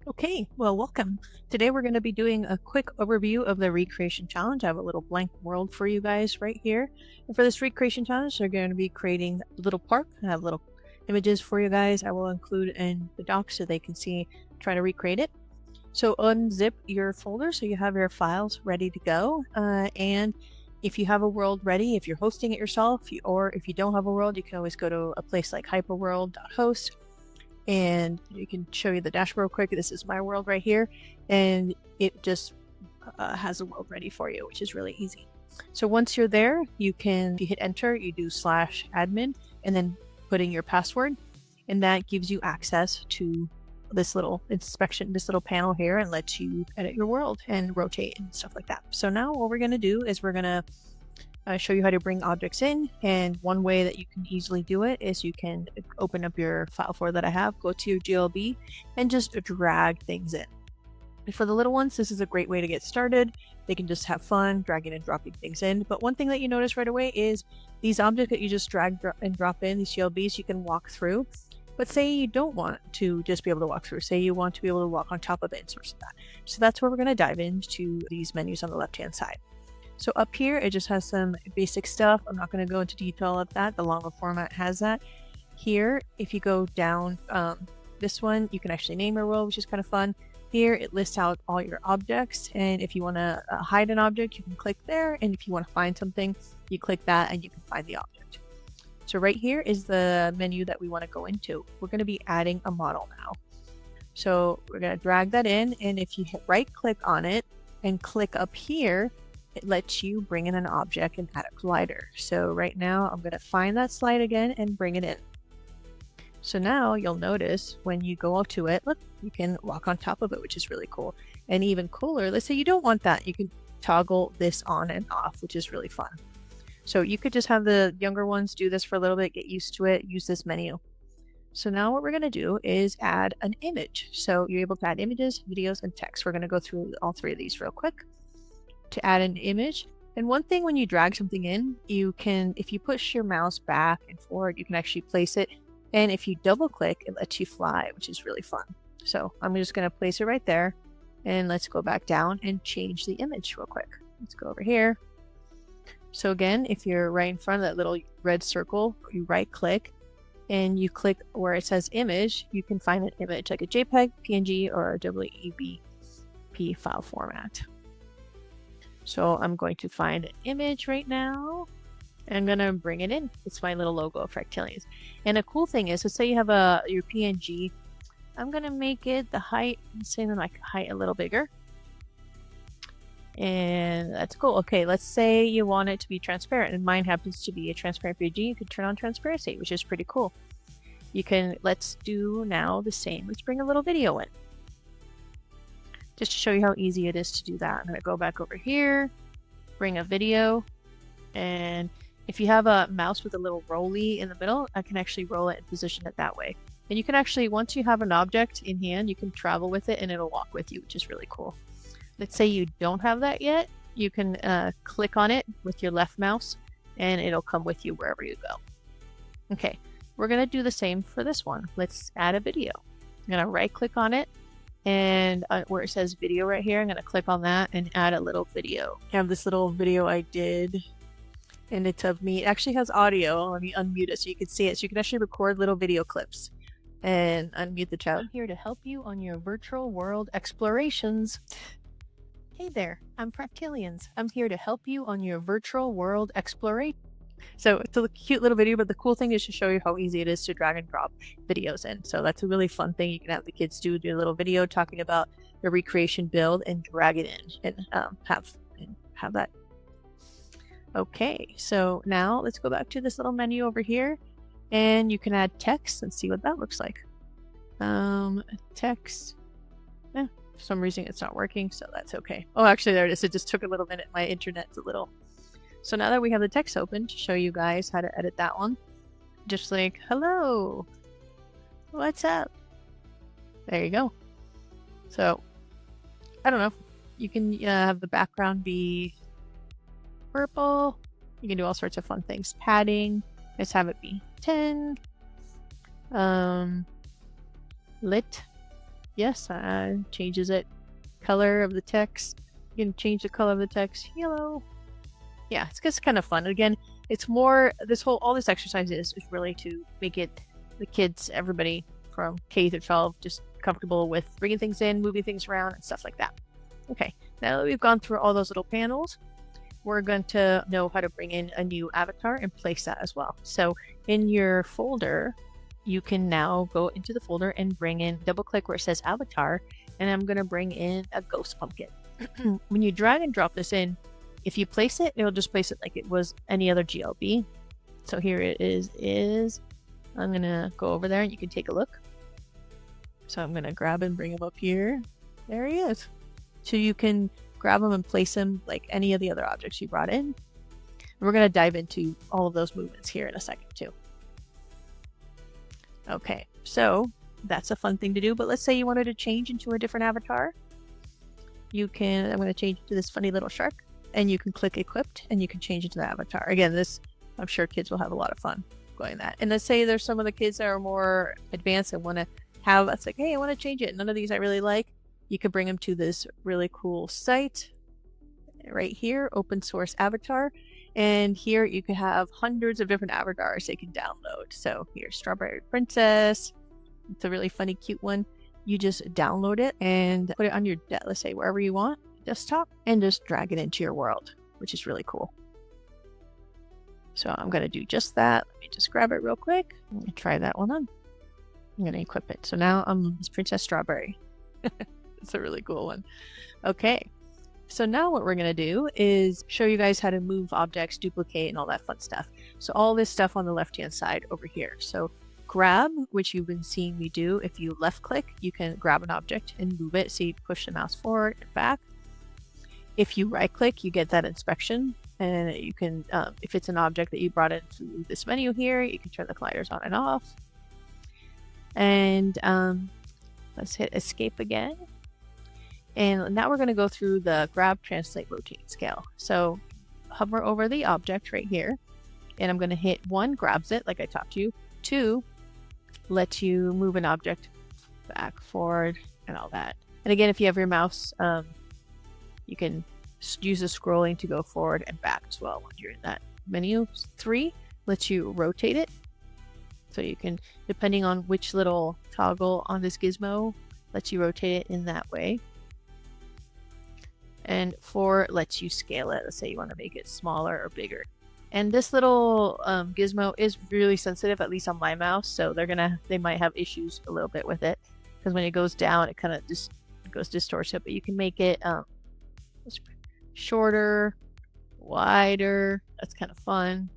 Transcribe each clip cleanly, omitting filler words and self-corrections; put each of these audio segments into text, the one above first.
Okay, well, welcome. Today we're going to be doing a quick overview of the recreation challenge. I have a little blank world for you guys right here. And for this recreation challenge, they're going to be creating a little park. I have little images for you guys I will include in the doc so they can see, try to recreate it. So unzip your folder so you have your files ready to go. And if you have a world ready, if you're hosting it yourself, or if you don't have a world, you can always go to a place like hyperworld.host and you can show you the dashboard real quick. This is my world right here, and it just has a world ready for you, which is really easy. So once you're there, you hit enter, you do /admin, and then put in your password, and that gives you access to this little inspection, this little panel here, and lets you edit your world and rotate and stuff like that. So now what we're going to do is we're going to show you how to bring objects in, and one way that you can easily do it is you can open up your file folder that I have, go to your GLB, and just drag things in. And for the little ones, this is a great way to get started. They can just have fun dragging and dropping things in. But one thing that you notice right away is these objects that you just drag and drop in, these GLBs, you can walk through. But say you don't want to just be able to walk through, say you want to be able to walk on top of it and sort of that. So that's where we're going to dive into these menus on the left-hand side. So up here, it just has some basic stuff. I'm not going to go into detail of that. The longer format has that. Here, if you go down this one, you can actually name your world, which is kind of fun. Here, it lists out all your objects. And if you want to hide an object, you can click there. And if you want to find something, you click that and you can find the object. So right here is the menu that we want to go into. We're going to be adding a model now. So we're going to drag that in. And if you hit right click on it and click up here, it lets you bring in an object and add a collider. So right now I'm going to find that slide again and bring it in. So now you'll notice when you go up to it, look, you can walk on top of it, which is really cool. And even cooler, let's say you don't want that, you can toggle this on and off, which is really fun. So you could just have the younger ones do this for a little bit, get used to it, use this menu. So now what we're going to do is add an image. So you're able to add images, videos, and text. We're going to go through all three of these real quick. To add an image, and one thing when you drag something in, you can, if you push your mouse back and forward, you can actually place it, and if you double click, it lets you fly, which is really fun. So I'm just going to place it right there, and let's go back down and change the image real quick. Let's go over here. So again, if you're right in front of that little red circle, you right click and you click where it says image, you can find an image like a JPEG, PNG, or a WEBP file format. So I'm going to find an image right now. And I'm going to bring it in. It's my little logo of Fractalians. And a cool thing is, so say you have your PNG, I'm going to make it the height, say the height a little bigger. And that's cool. Okay, let's say you want it to be transparent, and mine happens to be a transparent PNG. You could turn on transparency, which is pretty cool. You can, let's do now the same. Let's bring a little video in, just to show you how easy it is to do that. I'm going to go back over here, bring a video, and if you have a mouse with a little rolly in the middle, I can actually roll it and position it that way. And you can actually, once you have an object in hand, you can travel with it and it'll walk with you, which is really cool. Let's say you don't have that yet, you can click on it with your left mouse and it'll come with you wherever you go. Okay, we're going to do the same for this one. Let's add a video. I'm going to right click on it, and where it says video right here, I'm going to click on that and add a little video. I have this little video I did, and it's of me. It actually has audio. Let me unmute it so you can see it. So you can actually record little video clips and unmute the chat. I'm here to help you on your virtual world explorations. Hey there, I'm Fractalians. I'm here to help you on your virtual world exploration. So it's a cute little video, but the cool thing is to show you how easy it is to drag and drop videos in. So that's a really fun thing. You can have the kids do a little video talking about the recreation build and drag it in and have that. Okay, so now let's go back to this little menu over here, and you can add text and see what that looks like. Text. For some reason it's not working, so that's okay. Oh, actually there it is. It just took a little minute. My internet's a little. So now that we have the text open to show you guys how to edit that one, just like, hello, what's up? There you go. So, I don't know. You can have the background be purple. You can do all sorts of fun things. Padding. Let's have it be 10. Lit. Yes, changes it. Color of the text. You can change the color of the text. Yellow. Yeah, it's just kind of fun. Again, it's more, all this exercise is really to make it, the kids, everybody from K through 12, just comfortable with bringing things in, moving things around, and stuff like that. Okay, now that we've gone through all those little panels, we're going to know how to bring in a new avatar and place that as well. So in your folder, you can now go into the folder and bring in, double click where it says avatar, and I'm going to bring in a ghost pumpkin. When you drag and drop this in, if you place it, it'll just place it like it was any other GLB. So here it is. I'm going to go over there and you can take a look. So I'm going to grab and bring him up here. There he is. So you can grab them and place them like any of the other objects you brought in. We're going to dive into all of those movements here in a second too. Okay, so that's a fun thing to do, but let's say you wanted to change into a different avatar. You can, I'm going to change it to this funny little shark, and you can click equipped and you can change it to the avatar. Again, this, I'm sure kids will have a lot of fun going that. And let's say there's some of the kids that are more advanced and want to have, it's like, hey, I want to change it. None of these I really like. You can bring them to this really cool site right here, open source avatar. And here you can have hundreds of different avatars they can download. So here's Strawberry Princess. It's a really funny, cute one. You just download it and put it on your, let's say wherever you want, desktop, and just drag it into your world, which is really cool. So I'm going to do just that. Let me just grab it real quick. Let me try that one on. I'm going to equip it. So now I'm Princess Strawberry. It's a really cool one. Okay. So now what we're going to do is show you guys how to move objects, duplicate, and all that fun stuff. So all this stuff on the left-hand side over here. So grab, which you've been seeing me do. If you left click, you can grab an object and move it. So you push the mouse forward and back. If you right click, you get that inspection. And you can, if it's an object that you brought into this menu here, you can turn the colliders on and off. And let's hit escape again. And now we're going to go through the grab, translate, rotate scale. So hover over the object right here. And I'm going to hit 1, grabs it like I taught you. 2, lets you move an object back, forward, and all that. And again, if you have your mouse, you can use the scrolling to go forward and back as well when you're in that menu. 3 lets you rotate it. So you can, depending on which little toggle on this gizmo, lets you rotate it in that way. And 4 lets you scale it. Let's say you want to make it smaller or bigger. And this little gizmo is really sensitive, at least on my mouse. So they might have issues a little bit with it, because when it goes down, it kind of just goes distorted. But you can make it shorter, wider. That's kind of fun.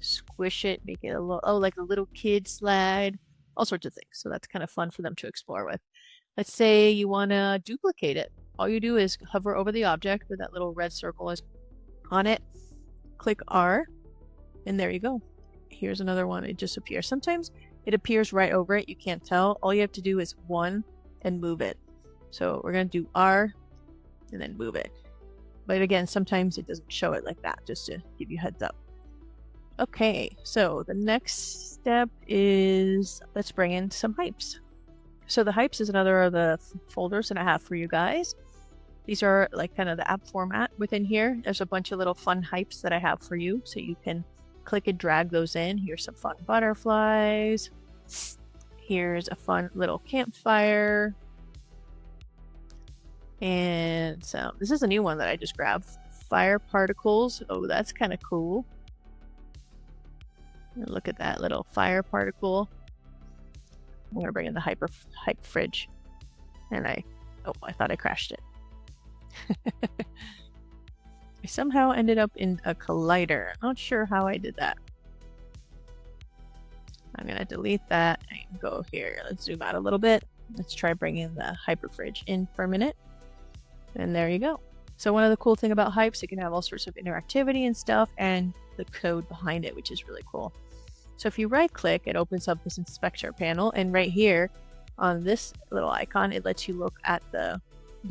Squish it, make it a little, like a little kid slide, all sorts of things. So that's kind of fun for them to explore with. Let's say you want to duplicate it. All you do is hover over the object where that little red circle is on it. Click R, and there you go. Here's another one. It just appears. Sometimes it appears right over it. You can't tell. All you have to do is 1 and move it. So we're going to do R and then move it. But again, sometimes it doesn't show it like that, just to give you a heads up. Okay, so the next step is let's bring in some hypes. So the hypes is another of the folders that I have for you guys. These are like kind of the app format within here. There's a bunch of little fun hypes that I have for you, so you can click and drag those in. Here's some fun butterflies. Here's a fun little campfire. And so this is a new one that I just grabbed. Fire particles. Oh, that's kind of cool. Look at that little fire particle. I'm going to bring in the hype fridge. And I thought I crashed it. I somehow ended up in a collider. Not sure how I did that. I'm going to delete that and go here. Let's zoom out a little bit. Let's try bringing the hyper fridge in for a minute. And there you go. So one of the cool thing about hypes, it can have all sorts of interactivity and stuff, and the code behind it, which is really cool. So if you right click, it opens up this inspector panel, and right here on this little icon, it lets you look at the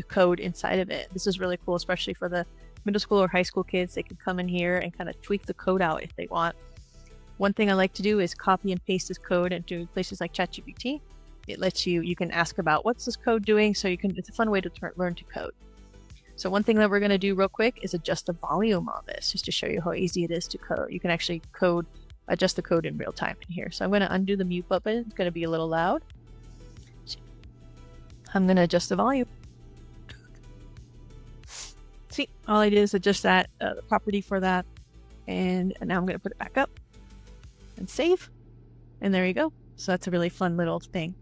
code inside of it. This is really cool, especially for the middle school or high school kids. They can come in here and kind of tweak the code out if they want. One thing I like to do is copy and paste this code into places like ChatGPT. it lets you can ask about what's this code doing, so it's a fun way to learn to code. So one thing that we're going to do real quick is adjust the volume on this, just to show you how easy it is to code. You can actually adjust the code in real time in here. So I'm going to undo the mute button. It's going to be a little loud. I'm going to adjust the volume. See, all I did is adjust that, the property for that. And now I'm going to put it back up and save. And there you go. So that's a really fun little thing.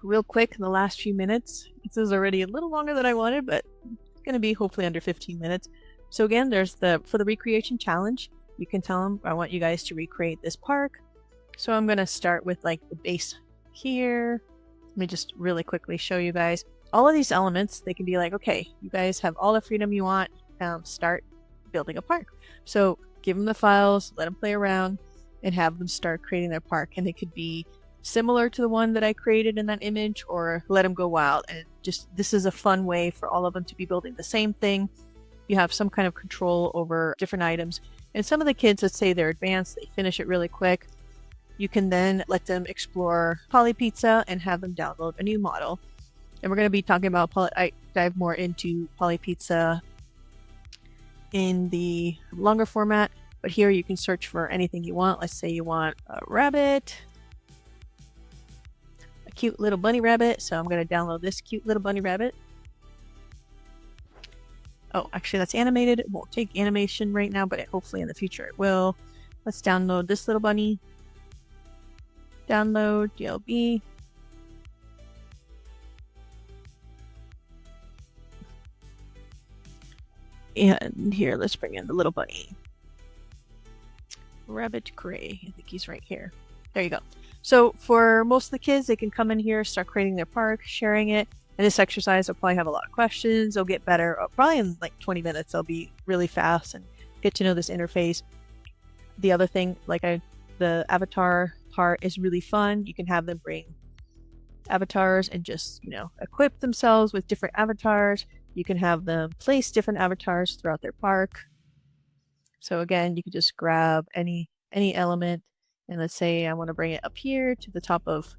Real quick, in the last few minutes, this is already a little longer than I wanted, but it's going to be hopefully under 15 minutes. So again, there's for the recreation challenge, you can tell them, I want you guys to recreate this park. So I'm going to start with like the base here. Let me just really quickly show you guys. All of these elements, they can be like, okay, you guys have all the freedom you want, start building a park. So give them the files, let them play around, and have them start creating their park. And it could be similar to the one that I created in that image, or let them go wild. And just, this is a fun way for all of them to be building the same thing. You have some kind of control over different items. And some of the kids, let's say they're advanced, they finish it really quick. You can then let them explore PolyPizza and have them download a new model. And we're going to be talking about, I dive more into PolyPizza in the longer format, but here you can search for anything you want. Let's say you want a rabbit, a cute little bunny rabbit. So I'm going to download this cute little bunny rabbit. Oh, actually that's animated. It won't take animation right now, but hopefully in the future it will. Let's download this little bunny. Download DLB. And here, let's bring in the little bunny. Rabbit Gray. I think he's right here. There you go. So for most of the kids, they can come in here, start creating their park, sharing it. And this exercise, they'll probably have a lot of questions. They'll get better. Probably in like 20 minutes, they'll be really fast and get to know this interface. The other thing, the avatar part is really fun. You can have them bring avatars and just, equip themselves with different avatars. You can have them place different avatars throughout their park. So again, you can just grab any element, and let's say I want to bring it up here to the top of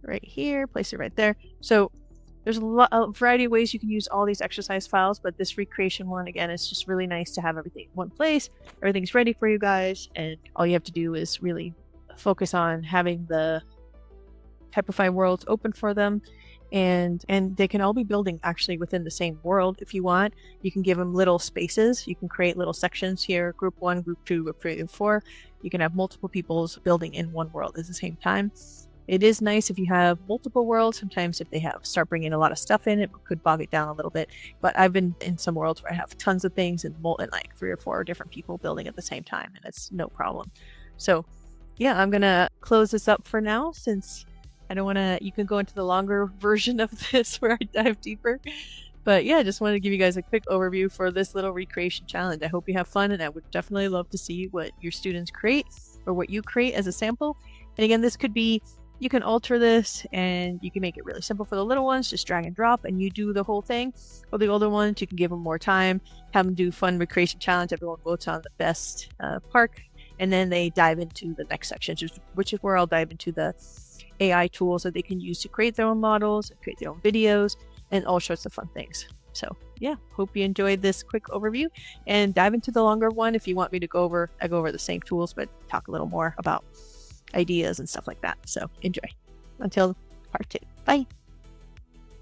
right here, place it right there. So there's a variety of ways you can use all these exercise files, but this recreation one, again, it's just really nice to have everything in one place. Everything's ready for you guys, and all you have to do is really focus on having the Hyperfy worlds open for them. And they can all be building actually within the same world if you want. You can give them little spaces. You can create little sections here, group 1, group 2, group 3, and 4. You can have multiple peoples building in one world at the same time. It is nice if you have multiple worlds. Sometimes if they start bringing a lot of stuff in, it could bog it down a little bit. But I've been in some worlds where I have tons of things and like 3 or 4 different people building at the same time, and it's no problem. So yeah, I'm gonna close this up for now, since I don't want to, you can go into the longer version of this where I dive deeper. But yeah, I just wanted to give you guys a quick overview for this little recreation challenge. I hope you have fun, and I would definitely love to see what your students create or what you create as a sample. And again, this could be, you can alter this and you can make it really simple for the little ones, just drag and drop and you do the whole thing. For the older ones, you can give them more time, have them do fun recreation challenge. Everyone votes on the best park, and then they dive into the next section, which is where I'll dive into the AI tools that they can use to create their own models, create their own videos, and all sorts of fun things. So yeah, hope you enjoyed this quick overview, and dive into the longer one if you want me to go over. I go over the same tools, but talk a little more about ideas and stuff like that. So enjoy. Until part 2. Bye.